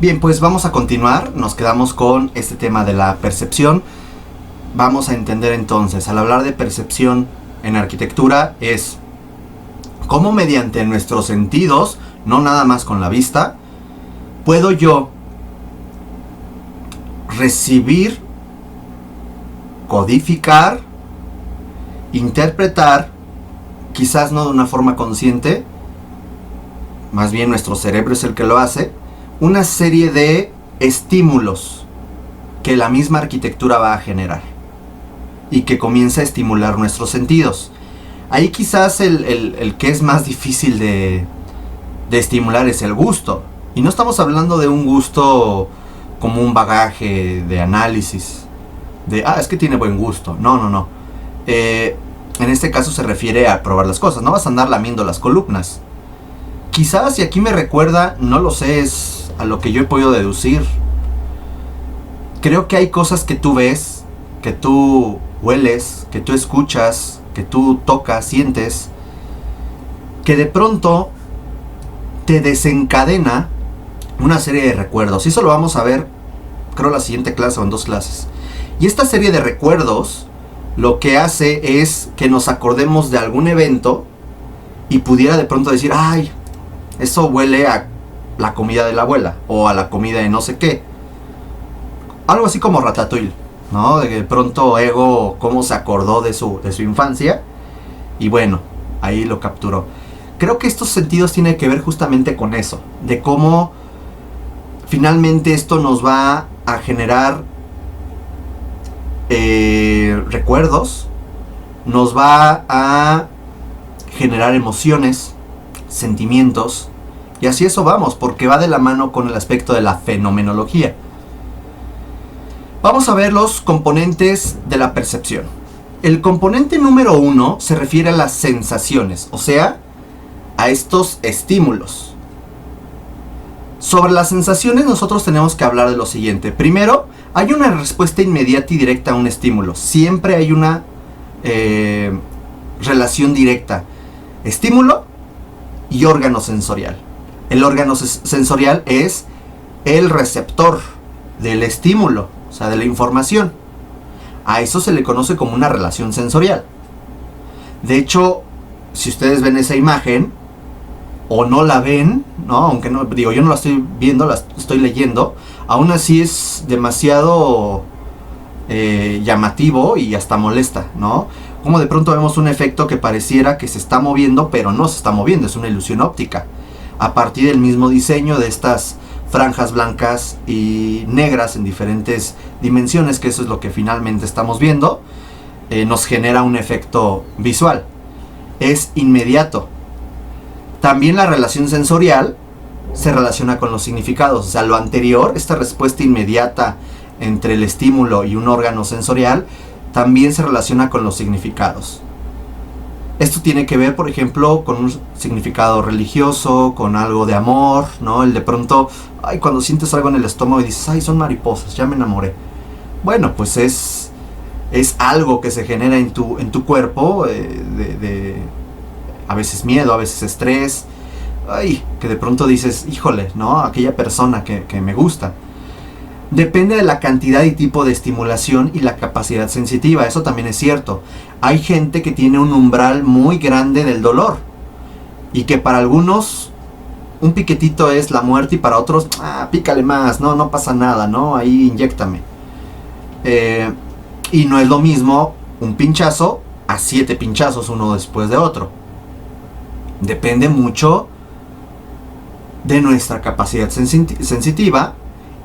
Bien, pues vamos a continuar. Nos quedamos con este tema de la percepción. Vamos a entender entonces, al hablar de percepción en arquitectura, es cómo mediante nuestros sentidos, no nada más con la vista, puedo yo recibir, codificar, interpretar, quizás no de una forma consciente, más bien nuestro cerebro es el que lo hace, una serie de estímulos que la misma arquitectura va a generar y que comienza a estimular nuestros sentidos. Ahí quizás el que es más difícil de estimular es el gusto. Y no estamos hablando de un gusto como un bagaje de análisis, de, es que tiene buen gusto. No. En este caso se refiere a probar las cosas. No vas a andar lamiendo las columnas. Quizás, y aquí me recuerda, no lo sé, es a lo que yo he podido deducir. Creo que hay cosas que tú ves, que tú hueles, que tú escuchas, que tú tocas, sientes, que de pronto te desencadena una serie de recuerdos. Y eso lo vamos a ver, creo, la siguiente clase o en 2 clases. Y esta serie de recuerdos lo que hace es que nos acordemos de algún evento y pudiera de pronto decir, ay, eso huele a la comida de la abuela o a la comida de no sé qué. Algo así como Ratatouille, ¿no? De pronto Ego, cómo se acordó de su infancia. Y bueno, ahí lo capturó. Creo que estos sentidos tienen que ver justamente con eso. De cómo finalmente esto nos va a generar recuerdos. Nos va a generar emociones, sentimientos. Y así eso vamos, porque va de la mano con el aspecto de la fenomenología. Vamos a ver los componentes de la percepción. El componente número 1 se refiere a las sensaciones, o sea, a estos estímulos. Sobre las sensaciones nosotros tenemos que hablar de lo siguiente. Primero, hay una respuesta inmediata y directa a un estímulo. Siempre hay una relación directa. Estímulo y órgano sensorial. El órgano sensorial es el receptor del estímulo, o sea, de la información. A eso se le conoce como una relación sensorial. De hecho, si ustedes ven esa imagen o no la ven, ¿no? Aunque no, digo, yo no la estoy viendo, la estoy leyendo, aún así es demasiado llamativo y hasta molesta, ¿no? Como de pronto vemos un efecto que pareciera que se está moviendo, pero no se está moviendo, es una ilusión óptica. A partir del mismo diseño de estas franjas blancas y negras en diferentes dimensiones, que eso es lo que finalmente estamos viendo, nos genera un efecto visual. Es inmediato. También la relación sensorial se relaciona con los significados. O sea, lo anterior, esta respuesta inmediata entre el estímulo y un órgano sensorial, también se relaciona con los significados. Esto tiene que ver, por ejemplo, con un significado religioso, con algo de amor, ¿no? El de pronto, cuando sientes algo en el estómago y dices, son mariposas, ya me enamoré. Bueno, pues es algo que se genera en tu cuerpo, a veces miedo, a veces estrés, que de pronto dices, híjole, ¿no? Aquella persona que me gusta. Depende de la cantidad y tipo de estimulación y la capacidad sensitiva, eso también es cierto. Hay gente que tiene un umbral muy grande del dolor y que para algunos un piquetito es la muerte y para otros, pícale más, no pasa nada, ¿no? Ahí inyéctame. Y no es lo mismo un pinchazo a 7 pinchazos uno después de otro. Depende mucho de nuestra capacidad sensitiva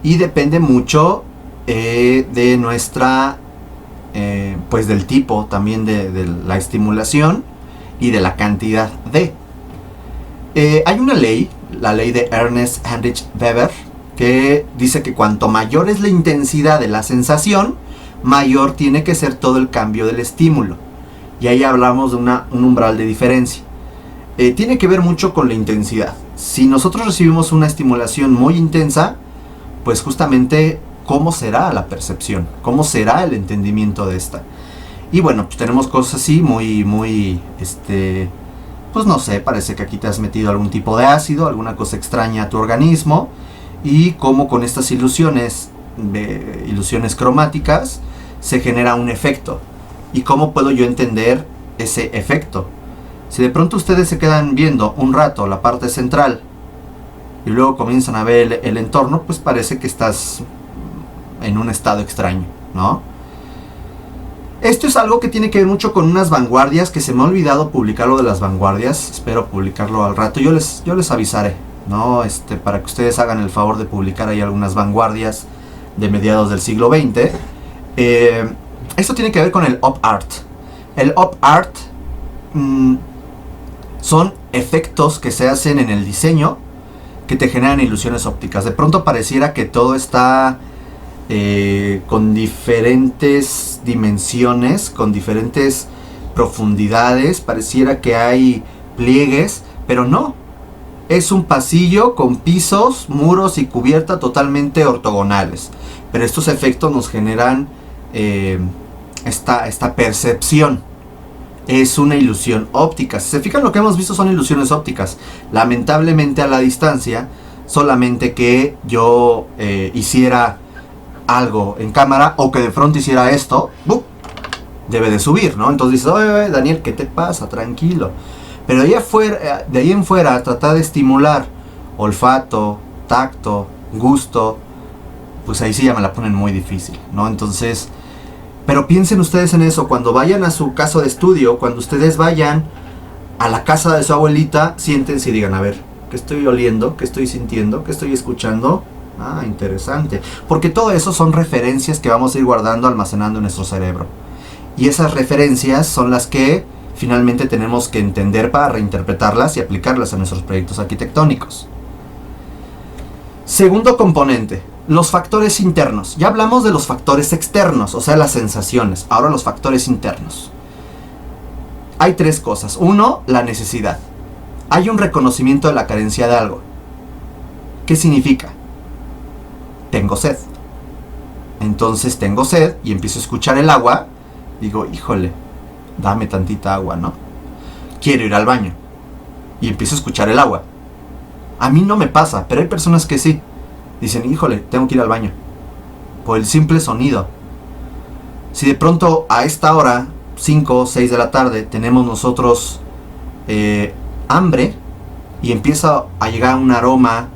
y depende mucho de nuestra, pues del tipo también de la estimulación y de la cantidad de. Hay una ley, la ley de Ernest Heinrich Weber, que dice que cuanto mayor es la intensidad de la sensación, mayor tiene que ser todo el cambio del estímulo. Y ahí hablamos de un umbral de diferencia. Tiene que ver mucho con la intensidad. Si nosotros recibimos una estimulación muy intensa, pues justamente cómo será la percepción, cómo será el entendimiento de esta. Y bueno, pues tenemos cosas así muy, pues no sé, parece que aquí te has metido algún tipo de ácido, alguna cosa extraña a tu organismo, y cómo con estas ilusiones, ilusiones cromáticas, se genera un efecto. ¿Y cómo puedo yo entender ese efecto? Si de pronto ustedes se quedan viendo un rato la parte central y luego comienzan a ver el entorno, pues parece que estás en un estado extraño, ¿no? Esto es algo que tiene que ver mucho con unas vanguardias, que se me ha olvidado publicar lo de las vanguardias. Espero publicarlo al rato. Yo les avisaré, ¿no? Para que ustedes hagan el favor de publicar ahí algunas vanguardias de mediados del siglo XX. Esto tiene que ver con el op art. El op art son efectos que se hacen en el diseño que te generan ilusiones ópticas. De pronto pareciera que todo está con diferentes dimensiones, con diferentes profundidades. Pareciera que hay pliegues, pero no. Es un pasillo con pisos, muros y cubierta totalmente ortogonales. Pero estos efectos nos generan esta percepción. Es una ilusión óptica. Si se fijan, lo que hemos visto son ilusiones ópticas. Lamentablemente a la distancia, solamente que yo hiciera algo en cámara o que de pronto hiciera esto, debe de subir, ¿no? Entonces dices, oye, Daniel, ¿qué te pasa? Tranquilo. Pero de ahí en fuera, tratar de estimular olfato, tacto, gusto, pues ahí sí ya me la ponen muy difícil, ¿no? Entonces, pero piensen ustedes en eso, cuando vayan a su casa de estudio, cuando ustedes vayan a la casa de su abuelita, siéntense y digan, a ver, ¿qué estoy oliendo? ¿Qué estoy sintiendo? ¿Qué estoy escuchando? Ah, interesante. Porque todo eso son referencias que vamos a ir guardando, almacenando en nuestro cerebro. Y esas referencias son las que finalmente tenemos que entender para reinterpretarlas y aplicarlas a nuestros proyectos arquitectónicos. Segundo componente, los factores internos. Ya hablamos de los factores externos, o sea, las sensaciones. Ahora los factores internos. Hay tres cosas. Uno, la necesidad. Hay un reconocimiento de la carencia de algo. ¿Qué significa? Tengo sed. Entonces tengo sed y empiezo a escuchar el agua. Digo, híjole, dame tantita agua, ¿no? Quiero ir al baño. Y empiezo a escuchar el agua. A mí no me pasa, pero hay personas que sí. Dicen, híjole, tengo que ir al baño. Por el simple sonido. Si de pronto a esta hora, 5 o 6 de la tarde, tenemos nosotros hambre y empieza a llegar un aroma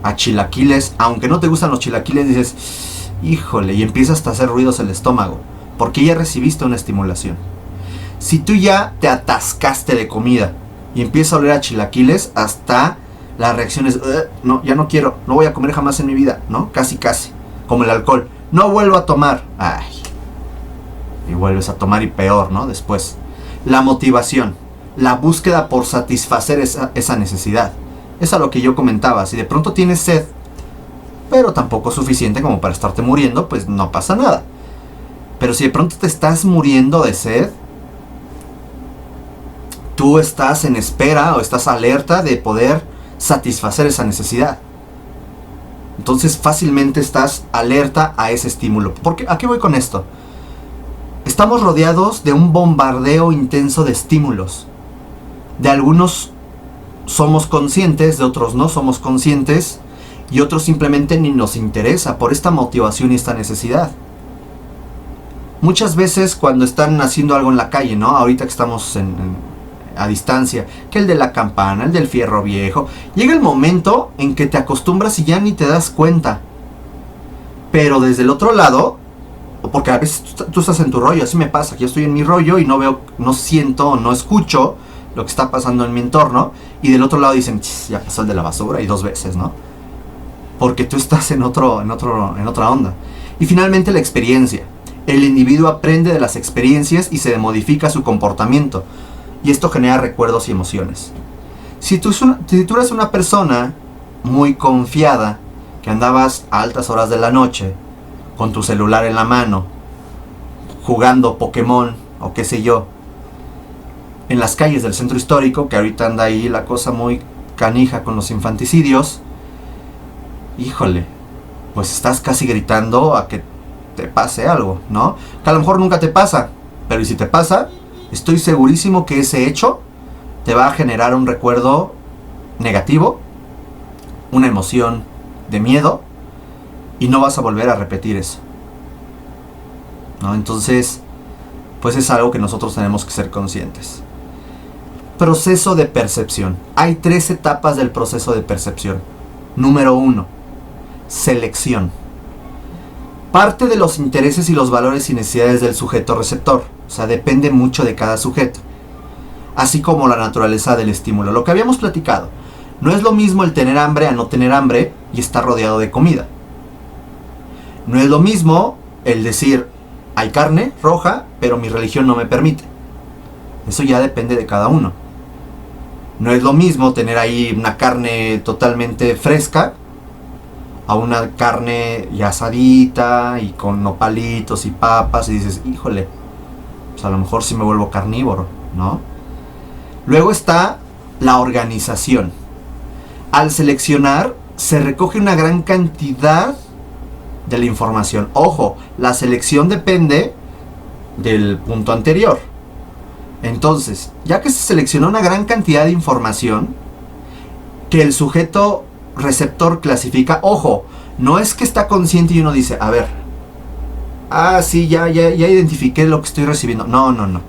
a chilaquiles, aunque no te gustan los chilaquiles, dices, híjole, y empieza hasta a hacer ruidos el estómago, porque ya recibiste una estimulación. Si tú ya te atascaste de comida y empieza a oler a chilaquiles, hasta la reacción es, no, ya no quiero, no voy a comer jamás en mi vida, ¿no? Casi, como el alcohol, no vuelvo a tomar, ay, y vuelves a tomar y peor, ¿no? Después, la motivación, la búsqueda por satisfacer esa necesidad. Es a lo que yo comentaba. Si de pronto tienes sed, pero tampoco suficiente como para estarte muriendo, pues no pasa nada. Pero si de pronto te estás muriendo de sed, tú estás en espera o estás alerta de poder satisfacer esa necesidad. Entonces fácilmente estás alerta a ese estímulo. Porque, ¿a qué voy con esto? Estamos rodeados de un bombardeo intenso de estímulos. De algunos somos conscientes, de otros no somos conscientes, y otros simplemente ni nos interesa por esta motivación y esta necesidad. Muchas veces cuando están haciendo algo en la calle, ¿no? Ahorita que estamos a distancia, que el de la campana, el del fierro viejo, llega el momento en que te acostumbras y ya ni te das cuenta. Pero desde el otro lado, porque a veces tú estás en tu rollo, así me pasa, que yo estoy en mi rollo y no veo, no siento, no escucho lo que está pasando en mi entorno, y del otro lado dicen, ya pasó el de la basura, y 2 veces, ¿no? Porque tú estás en otra onda. Y finalmente la experiencia. El individuo aprende de las experiencias y se modifica su comportamiento, y esto genera recuerdos y emociones. Si tú eres una persona muy confiada, que andabas a altas horas de la noche, con tu celular en la mano, jugando Pokémon, o qué sé yo, en las calles del centro histórico, que ahorita anda ahí la cosa muy canija con los infanticidios, híjole, pues estás casi gritando a que te pase algo, ¿no? Que a lo mejor nunca te pasa, pero ¿y si te pasa? Estoy segurísimo que ese hecho te va a generar un recuerdo negativo, una emoción de miedo y no vas a volver a repetir eso, ¿no? Entonces, pues es algo que nosotros tenemos que ser conscientes. Proceso de percepción. Hay 3 etapas del proceso de percepción. Número 1, selección. Parte de los intereses y los valores y necesidades del sujeto receptor. O sea, depende mucho de cada sujeto. Así como la naturaleza del estímulo. Lo que habíamos platicado. No es lo mismo el tener hambre a no tener hambre y estar rodeado de comida. No es lo mismo el decir, hay carne roja, pero mi religión no me permite. Eso ya depende de cada uno. No es lo mismo tener ahí una carne totalmente fresca a una carne ya asadita y con nopalitos y papas y dices, híjole, pues a lo mejor sí me vuelvo carnívoro, ¿no? Luego está la organización. Al seleccionar se recoge una gran cantidad de la información. Ojo, la selección depende del punto anterior. Entonces, ya que se seleccionó una gran cantidad de información que el sujeto receptor clasifica, ojo, no es que está consciente y uno dice, a ver, sí, ya identifiqué lo que estoy recibiendo. No.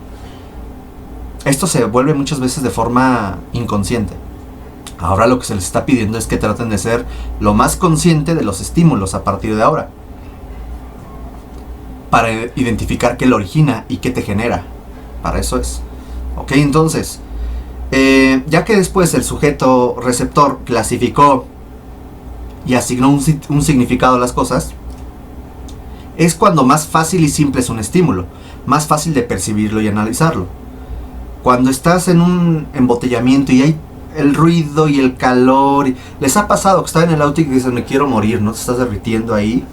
Esto se vuelve muchas veces de forma inconsciente. Ahora lo que se les está pidiendo es que traten de ser lo más consciente de los estímulos a partir de ahora, para identificar qué lo origina y qué te genera. Para eso es. Ok, entonces, ya que después el sujeto receptor clasificó y asignó un significado a las cosas, es cuando más fácil y simple es un estímulo, más fácil de percibirlo y analizarlo. Cuando estás en un embotellamiento y hay el ruido y el calor, les ha pasado que están en el auto y dicen, me quiero morir, ¿no? Te estás derritiendo ahí,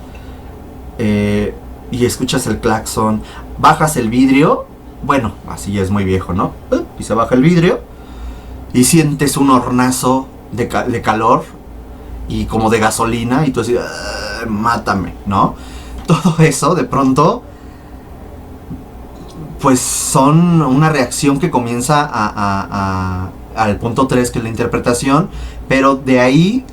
y escuchas el claxon, bajas el vidrio. Bueno, así ya es muy viejo, ¿no? Y se baja el vidrio y sientes un hornazo de calor y como de gasolina y tú así, mátame, ¿no? Todo eso de pronto pues son una reacción que comienza al punto 3, que es la interpretación, pero de ahí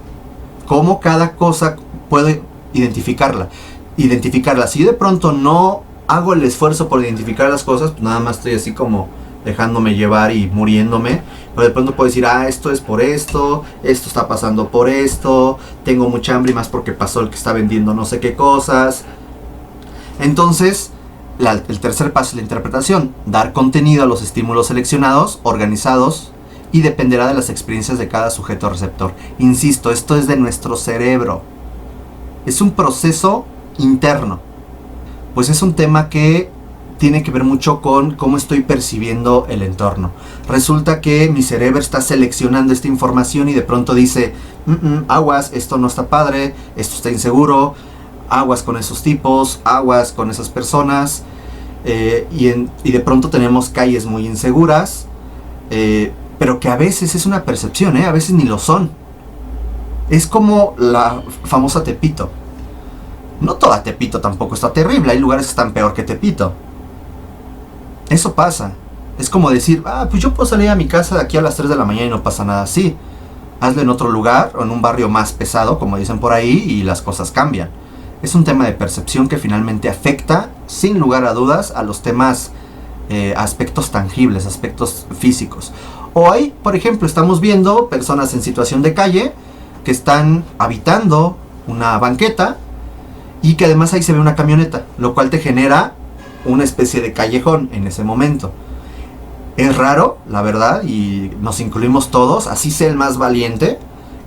cómo cada cosa puedo identificarla. Si yo de pronto no hago el esfuerzo por identificar las cosas, pues nada más estoy así como dejándome llevar y muriéndome, pero de pronto puedo decir, esto es por esto está pasando por esto, tengo mucha hambre y más porque pasó el que está vendiendo no sé qué cosas. Entonces, el tercer paso es la interpretación, dar contenido a los estímulos seleccionados, organizados, y dependerá de las experiencias de cada sujeto receptor. Insisto, esto es de nuestro cerebro, es un proceso interno. Pues es un tema que tiene que ver mucho con cómo estoy percibiendo el entorno. Resulta que mi cerebro está seleccionando esta información y de pronto dice, aguas, esto no está padre, esto está inseguro, aguas con esos tipos, aguas con esas personas, y de pronto tenemos calles muy inseguras, pero que a veces es una percepción, a veces ni lo son. Es como la famosa Tepito. No toda Tepito tampoco está terrible, hay lugares que están peor que Tepito. Eso pasa. Es como decir, pues yo puedo salir a mi casa de aquí a las 3 de la mañana y no pasa nada. Sí, hazlo en otro lugar o en un barrio más pesado, como dicen por ahí, y las cosas cambian. Es un tema de percepción que finalmente afecta, sin lugar a dudas, a los temas, aspectos tangibles, aspectos físicos. O ahí, por ejemplo, estamos viendo personas en situación de calle que están habitando una banqueta, y que además ahí se ve una camioneta, lo cual te genera una especie de callejón en ese momento. Es raro, la verdad, y nos incluimos todos, así sea el más valiente,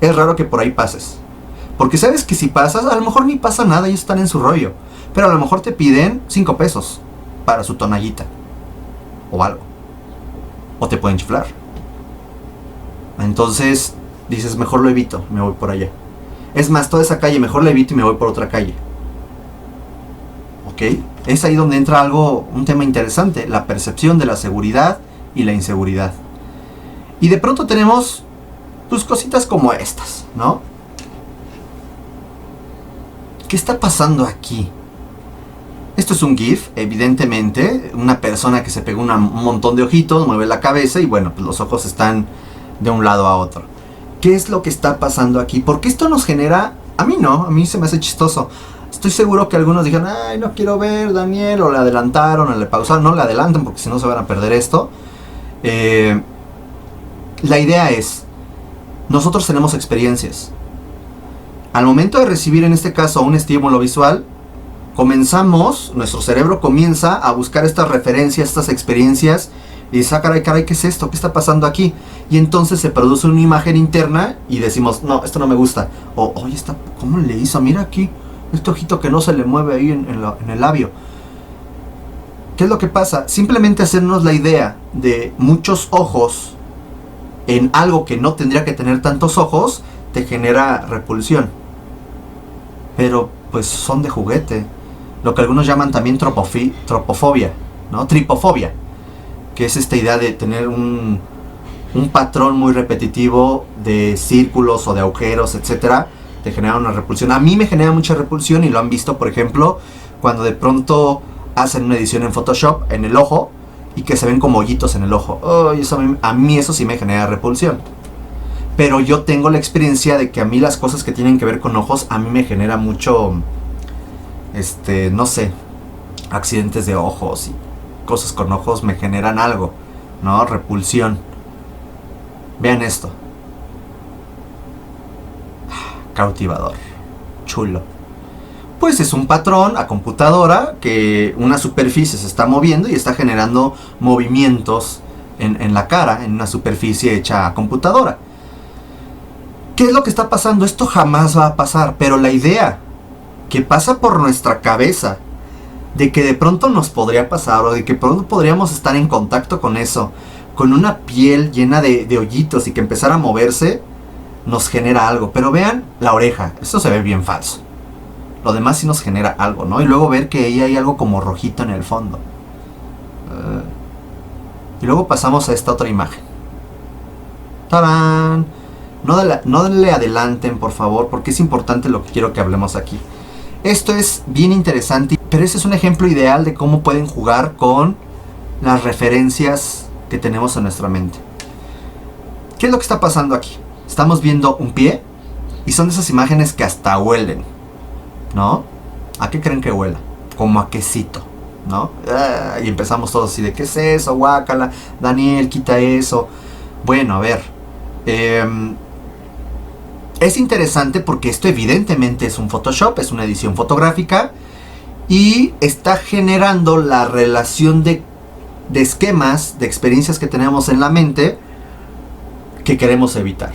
es raro que por ahí pases. Porque sabes que si pasas, a lo mejor ni pasa nada, ellos están en su rollo, pero a lo mejor te piden 5 pesos para su tonallita, o algo, o te pueden chiflar. Entonces dices, mejor lo evito, me voy por allá. Es más, toda esa calle mejor la evito y me voy por otra calle. Es ahí donde entra un tema interesante, la percepción de la seguridad y la inseguridad. Y de pronto tenemos pues cositas como estas, ¿no? ¿Qué está pasando aquí? Esto es un GIF, evidentemente, una persona que se pegó un montón de ojitos, mueve la cabeza y bueno, pues los ojos están de un lado a otro. ¿Qué es lo que está pasando aquí? Porque esto nos genera A mí no, a mí se me hace chistoso. Estoy seguro que algunos dijeron, ay, no quiero ver, Daniel, o le adelantaron, o le pausaron. No le adelanten porque si no se van a perder esto. La idea es, nosotros tenemos experiencias. Al momento de recibir en este caso un estímulo visual, nuestro cerebro comienza a buscar estas referencias, estas experiencias, y dice, ah, caray, ¿qué es esto? ¿Qué está pasando aquí? Y entonces se produce una imagen interna y decimos, no, esto no me gusta. O, oye, ¿cómo le hizo? Mira aquí, este ojito que no se le mueve ahí en el labio. ¿Qué es lo que pasa? Simplemente hacernos la idea de muchos ojos en algo que no tendría que tener tantos ojos, te genera repulsión. Pero pues son de juguete. Lo que algunos llaman también tropofobia, ¿no? Tripofobia, que es esta idea de tener un patrón muy repetitivo de círculos o de agujeros, etcétera, te genera una repulsión. A mí me genera mucha repulsión y lo han visto, por ejemplo, cuando de pronto hacen una edición en Photoshop en el ojo y que se ven como hoyitos en el ojo. Oh, a mí eso sí me genera repulsión. Pero yo tengo la experiencia de que a mí las cosas que tienen que ver con ojos, a mí me genera mucho, no sé, accidentes de ojos y cosas con ojos me generan algo, ¿no? Repulsión. Vean esto. Cautivador. Chulo. Pues es un patrón a computadora que una superficie se está moviendo y está generando movimientos en la cara, en una superficie hecha a computadora. ¿Qué es lo que está pasando? Esto jamás va a pasar, pero la idea que pasa por nuestra cabeza de que de pronto nos podría pasar o de que pronto podríamos estar en contacto con eso, con una piel llena de hoyitos y que empezara a moverse, nos genera algo. Pero vean la oreja, esto se ve bien falso. Lo demás sí nos genera algo, ¿no? Y luego ver que ahí hay algo como rojito en el fondo. Y luego pasamos a esta otra imagen. ¡Tarán! No le adelanten, por favor, porque es importante lo que quiero que hablemos aquí. Esto es bien interesante, pero ese es un ejemplo ideal de cómo pueden jugar con las referencias que tenemos en nuestra mente. ¿Qué es lo que está pasando aquí? Estamos viendo un pie y son de esas imágenes que hasta huelen, ¿no? ¿A qué creen que huela? Como a quesito, ¿no? Y empezamos todos así de, ¿qué es eso? Guácala, Daniel, quita eso. Bueno, a ver. Es interesante porque esto evidentemente es un Photoshop, es una edición fotográfica y está generando la relación de esquemas, de experiencias que tenemos en la mente que queremos evitar.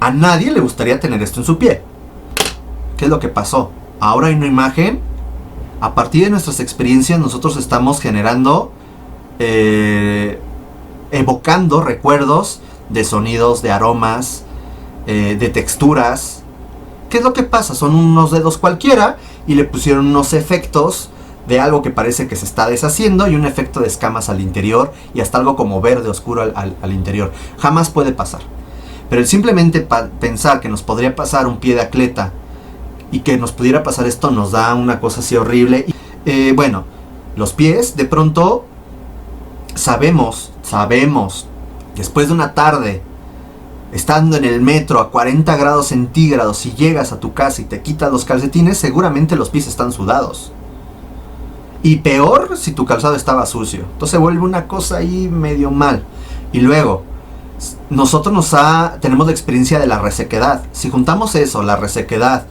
A nadie le gustaría tener esto en su pie. ¿Qué es lo que pasó? Ahora hay una imagen. A partir de nuestras experiencias nosotros estamos generando, evocando recuerdos de sonidos, de aromas, de texturas. ¿Qué es lo que pasa? Son unos dedos cualquiera y le pusieron unos efectos de algo que parece que se está deshaciendo y un efecto de escamas al interior y hasta algo como verde oscuro al interior. Jamás puede pasar. Pero el simplemente pensar que nos podría pasar un pie de atleta y que nos pudiera pasar esto nos da una cosa así horrible. Bueno, los pies de pronto sabemos, después de una tarde estando en el metro a 40 grados centígrados, si llegas a tu casa y te quitas los calcetines, seguramente los pies están sudados. Y peor si tu calzado estaba sucio. Entonces vuelve una cosa ahí medio mal. Y luego, nosotros tenemos la experiencia de la resequedad. Si juntamos eso, la resequedad,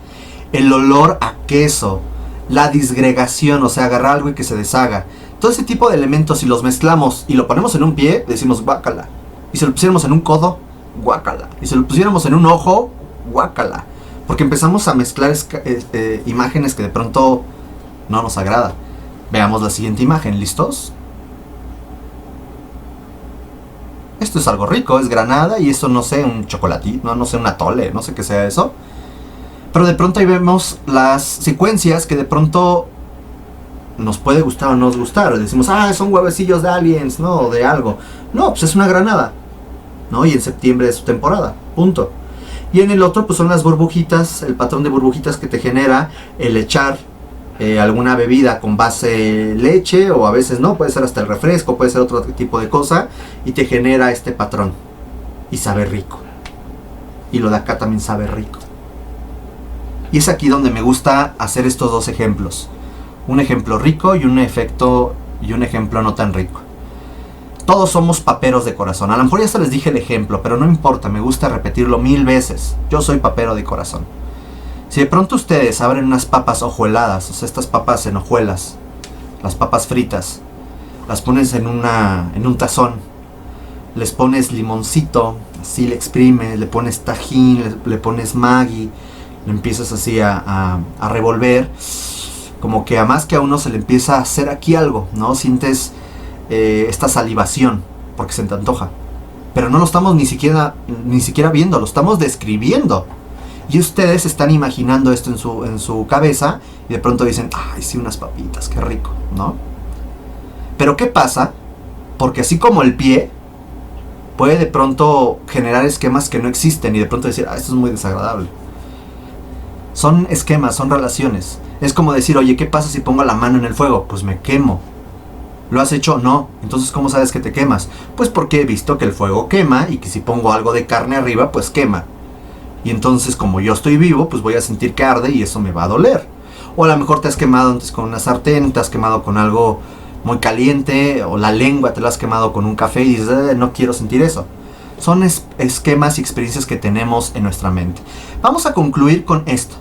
el olor a queso, la disgregación, o sea, agarrar algo y que se deshaga, todo ese tipo de elementos, si los mezclamos y lo ponemos en un pie, decimos guácala. Y si lo pusiéramos en un codo, guácala. Y si lo pusiéramos en un ojo, guácala. Porque empezamos a mezclar imágenes que de pronto no nos agrada. Veamos la siguiente imagen, ¿listos? Esto es algo rico, es granada y eso no sé, un chocolatito, no sé, un atole, no sé qué sea eso. Pero de pronto ahí vemos las secuencias que de pronto nos puede gustar o no nos gustar. Decimos, son huevecillos de aliens, ¿no? O de algo. No, pues es una granada, ¿no? Y en septiembre es su temporada, punto. Y en el otro pues son las burbujitas, el patrón de burbujitas que te genera el echar alguna bebida con base leche, o a veces no, puede ser hasta el refresco, puede ser otro tipo de cosa, y te genera este patrón. Y sabe rico. Y lo de acá también sabe rico. Y es aquí donde me gusta hacer estos dos ejemplos. Un ejemplo rico y un ejemplo no tan rico. Todos somos paperos de corazón. A lo mejor ya se les dije el ejemplo, pero no importa, me gusta repetirlo 1000 veces. Yo soy papero de corazón. Si de pronto ustedes abren unas papas hojueladas, o sea, estas papas en hojuelas, las papas fritas, las pones en un tazón, les pones limoncito, así le exprimes, le pones tajín, le pones Maggi, le empiezas así a revolver, como que a más que a uno se le empieza a hacer aquí algo, ¿no? Sientes esta salivación, porque se te antoja. Pero no lo estamos ni siquiera viendo, lo estamos describiendo. Y ustedes están imaginando esto en su cabeza y de pronto dicen, ay, sí, unas papitas, qué rico, ¿no? Pero ¿qué pasa? Porque así como el pie puede de pronto generar esquemas que no existen y de pronto decir, esto es muy desagradable. Son esquemas, son relaciones. Es como decir, oye, ¿qué pasa si pongo la mano en el fuego? Pues me quemo. ¿Lo has hecho? No. Entonces, ¿cómo sabes que te quemas? Pues porque he visto que el fuego quema y que si pongo algo de carne arriba, pues quema. Y entonces, como yo estoy vivo, pues voy a sentir que arde y eso me va a doler. O a lo mejor te has quemado antes con una sartén, te has quemado con algo muy caliente, o la lengua te la has quemado con un café y dices, no quiero sentir eso. Son esquemas y experiencias que tenemos en nuestra mente. Vamos a concluir con esto.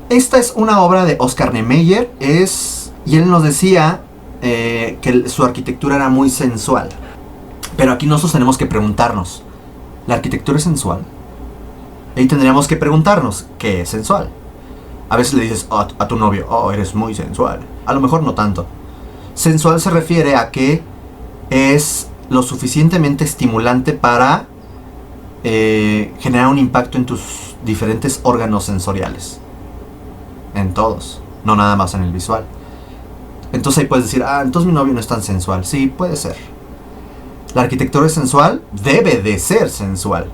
Esta es una obra de Oscar Niemeyer, y él nos decía que su arquitectura era muy sensual. Pero aquí nosotros tenemos que preguntarnos, ¿la arquitectura es sensual? Ahí tendríamos que preguntarnos, ¿qué es sensual? A veces le dices a tu novio, oh, eres muy sensual. A lo mejor no tanto. Sensual se refiere a que es lo suficientemente estimulante para generar un impacto en tus diferentes órganos sensoriales. En todos, no nada más en el visual. Entonces ahí puedes decir, entonces mi novio no es tan sensual. Sí, puede ser. La arquitectura es sensual, debe de ser sensual.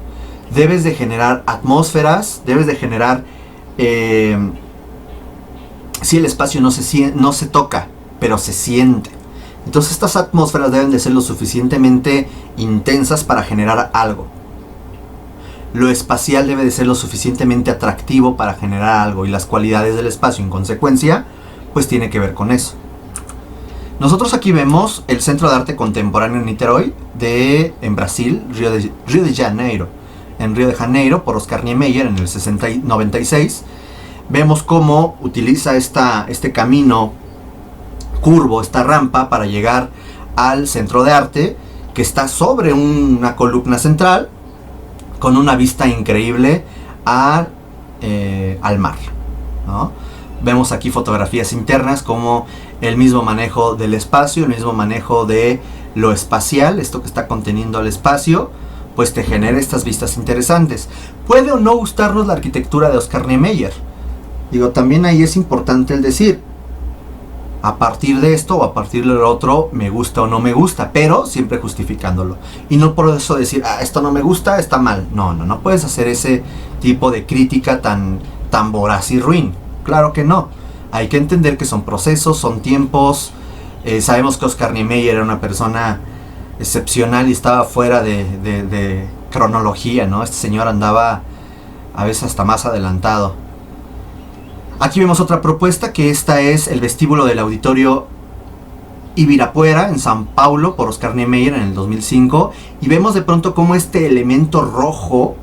Debes de generar atmósferas, debes de generar... si el espacio no se toca, pero se siente. Entonces estas atmósferas deben de ser lo suficientemente intensas para generar algo. Lo espacial debe de ser lo suficientemente atractivo para generar algo. Y las cualidades del espacio, en consecuencia, pues tiene que ver con eso. Nosotros aquí vemos el Centro de Arte Contemporáneo en Niterói, en Brasil, Río de Janeiro. En Río de Janeiro, por Oscar Niemeyer, en el 96. Vemos cómo utiliza este camino curvo, esta rampa, para llegar al Centro de Arte, que está sobre una columna central, con una vista increíble al mar, ¿no? Vemos aquí fotografías internas, como el mismo manejo del espacio, el mismo manejo de lo espacial, esto que está conteniendo el espacio, pues te genera estas vistas interesantes. Puede o no gustarnos la arquitectura de Oscar Niemeyer. Digo, también ahí es importante el decir, a partir de esto o a partir del otro, me gusta o no me gusta, pero siempre justificándolo. Y no por eso decir, esto no me gusta, está mal. No puedes hacer ese tipo de crítica tan voraz y ruin. Claro que no. Hay que entender que son procesos, son tiempos. Sabemos que Oscar Niemeyer era una persona excepcional y estaba fuera de cronología, ¿no? Este señor andaba a veces hasta más adelantado. Aquí vemos otra propuesta, que esta es el vestíbulo del Auditorio Ibirapuera en San Paulo, por Oscar Niemeyer en el 2005. Y vemos de pronto cómo este elemento rojo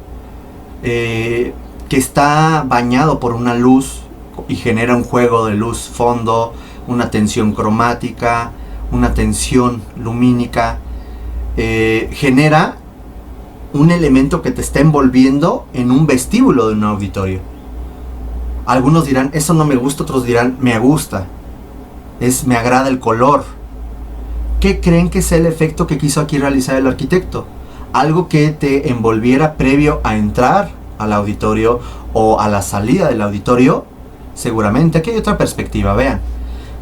que está bañado por una luz y genera un juego de luz fondo, una tensión cromática, una tensión lumínica, genera un elemento que te está envolviendo en un vestíbulo de un auditorio. Algunos dirán, eso no me gusta, otros dirán, me gusta, me agrada el color. ¿Qué creen que sea el efecto que quiso aquí realizar el arquitecto? Algo que te envolviera previo a entrar al auditorio o a la salida del auditorio. Seguramente aquí hay otra perspectiva, vean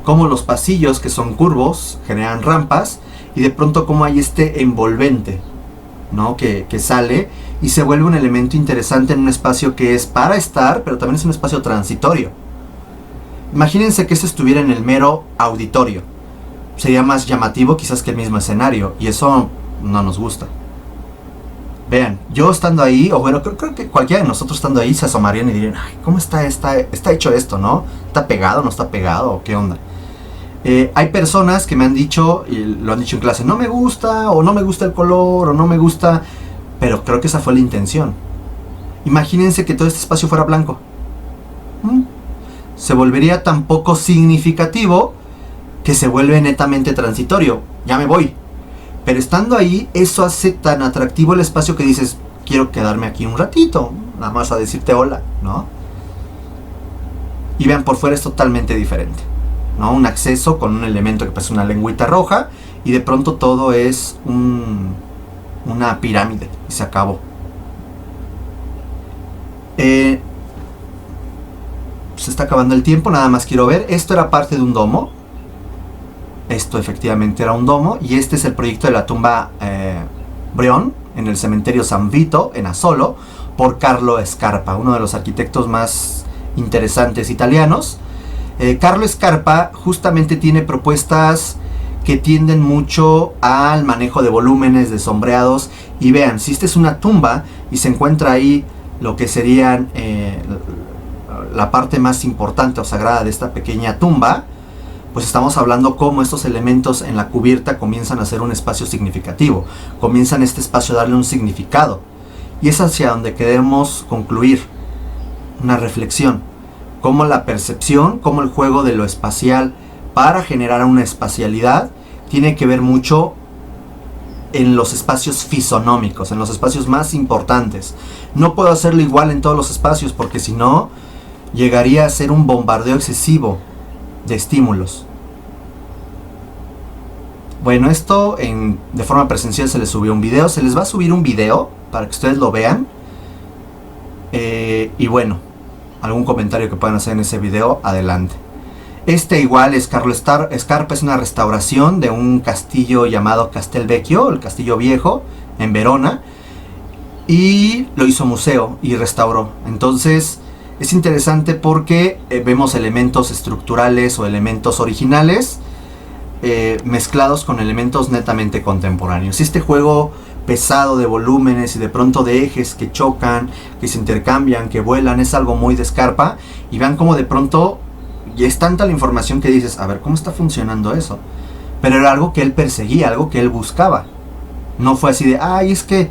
cómo los pasillos, que son curvos, generan rampas, y de pronto cómo hay este envolvente, ¿no? que sale y se vuelve un elemento interesante en un espacio que es para estar, pero también es un espacio transitorio. Imagínense que esto estuviera en el mero auditorio. Sería más llamativo quizás que el mismo escenario, y eso no nos gusta. Vean, yo estando ahí, o bueno, creo que cualquiera de nosotros estando ahí se asomarían y dirían, ay, ¿cómo está hecho esto, no? ¿Está pegado, no está pegado, o qué onda? Hay personas que me han dicho, y lo han dicho en clase, no me gusta, o no me gusta el color, o no me gusta, pero creo que esa fue la intención. Imagínense que todo este espacio fuera blanco. Se volvería tan poco significativo que se vuelve netamente transitorio. Ya me voy. Pero estando ahí, eso hace tan atractivo el espacio que dices, quiero quedarme aquí un ratito, nada más a decirte hola, ¿no? Y vean, por fuera es totalmente diferente, ¿no? Un acceso con un elemento que parece una lengüita roja y de pronto todo es una pirámide y se acabó. Se está acabando el tiempo, nada más quiero ver. Esto era parte de un domo. Esto efectivamente era un domo. Y este es el proyecto de la tumba Brion en el cementerio San Vito en Asolo por Carlo Scarpa, uno de los arquitectos más interesantes italianos. Carlo Scarpa justamente tiene propuestas que tienden mucho al manejo de volúmenes, de sombreados. Y vean, si esta es una tumba y se encuentra ahí lo que serían la parte más importante o sagrada de esta pequeña tumba, pues estamos hablando cómo estos elementos en la cubierta comienzan a ser un espacio significativo, comienzan este espacio a darle un significado, y es hacia donde queremos concluir, una reflexión, cómo la percepción, cómo el juego de lo espacial para generar una espacialidad tiene que ver mucho en los espacios fisonómicos, en los espacios más importantes. No puedo hacerlo igual en todos los espacios porque si no llegaría a ser un bombardeo excesivo de estímulos. Bueno, esto de forma presencial se les subió un video, se les va a subir un video para que ustedes lo vean. Y bueno, algún comentario que puedan hacer en ese video, adelante. Este igual es Carlo Scarpa, es una restauración de un castillo llamado Castelvecchio, el Castillo Viejo, en Verona. Y lo hizo museo y restauró. Entonces es interesante porque vemos elementos estructurales o elementos originales mezclados con elementos netamente contemporáneos. Este juego pesado de volúmenes y de pronto de ejes que chocan, que se intercambian, que vuelan, es algo muy de Scarpa. Y vean cómo de pronto y es tanta la información que dices, a ver, ¿cómo está funcionando eso? Pero era algo que él perseguía, algo que él buscaba. No fue así de, ay, es que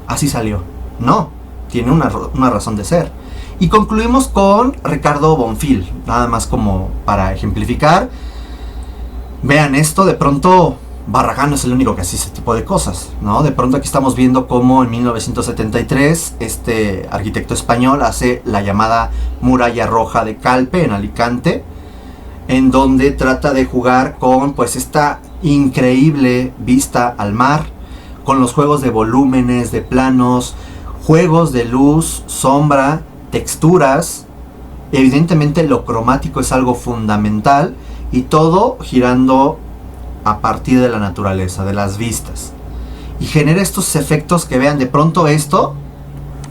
así salió. No, tiene una razón de ser. Y concluimos con Ricardo Bonfil, nada más como para ejemplificar. Vean esto, de pronto Barragán no es el único que hace ese tipo de cosas, ¿no? De pronto aquí estamos viendo cómo en 1973 este arquitecto español hace la llamada Muralla Roja de Calpe en Alicante, en donde trata de jugar con pues esta increíble vista al mar, con los juegos de volúmenes, de planos, juegos de luz, sombra, texturas. Evidentemente lo cromático es algo fundamental y todo girando a partir de la naturaleza, de las vistas, y genera estos efectos que vean de pronto esto.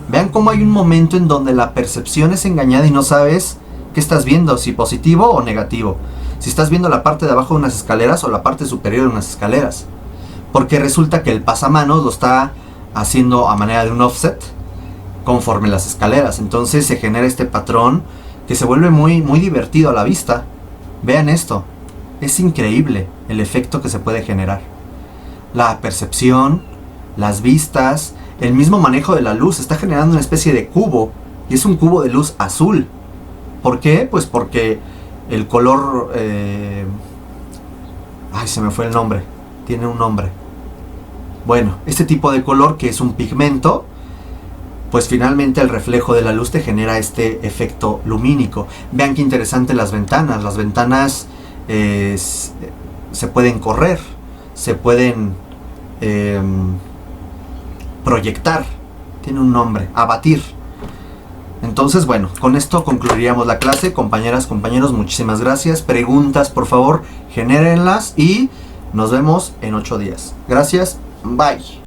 Vean cómo hay un momento en donde la percepción es engañada y no sabes qué estás viendo, si positivo o negativo, si estás viendo la parte de abajo de unas escaleras o la parte superior de unas escaleras, porque resulta que el pasamanos lo está haciendo a manera de un offset conforme las escaleras. Entonces se genera este patrón que se vuelve muy, muy divertido a la vista. Vean esto, es increíble el efecto que se puede generar. La percepción, las vistas, el mismo manejo de la luz está generando una especie de cubo, y es un cubo de luz azul. ¿Por qué? Pues porque el color... ay, se me fue el nombre. Tiene un nombre. Bueno, este tipo de color que es un pigmento, pues finalmente el reflejo de la luz te genera este efecto lumínico. Vean qué interesante las ventanas. Las ventanas se pueden correr, se pueden proyectar. Tiene un nombre, abatir. Entonces, bueno, con esto concluiríamos la clase. Compañeras, compañeros, muchísimas gracias. Preguntas, por favor, genérenlas y nos vemos en 8 días. Gracias, bye.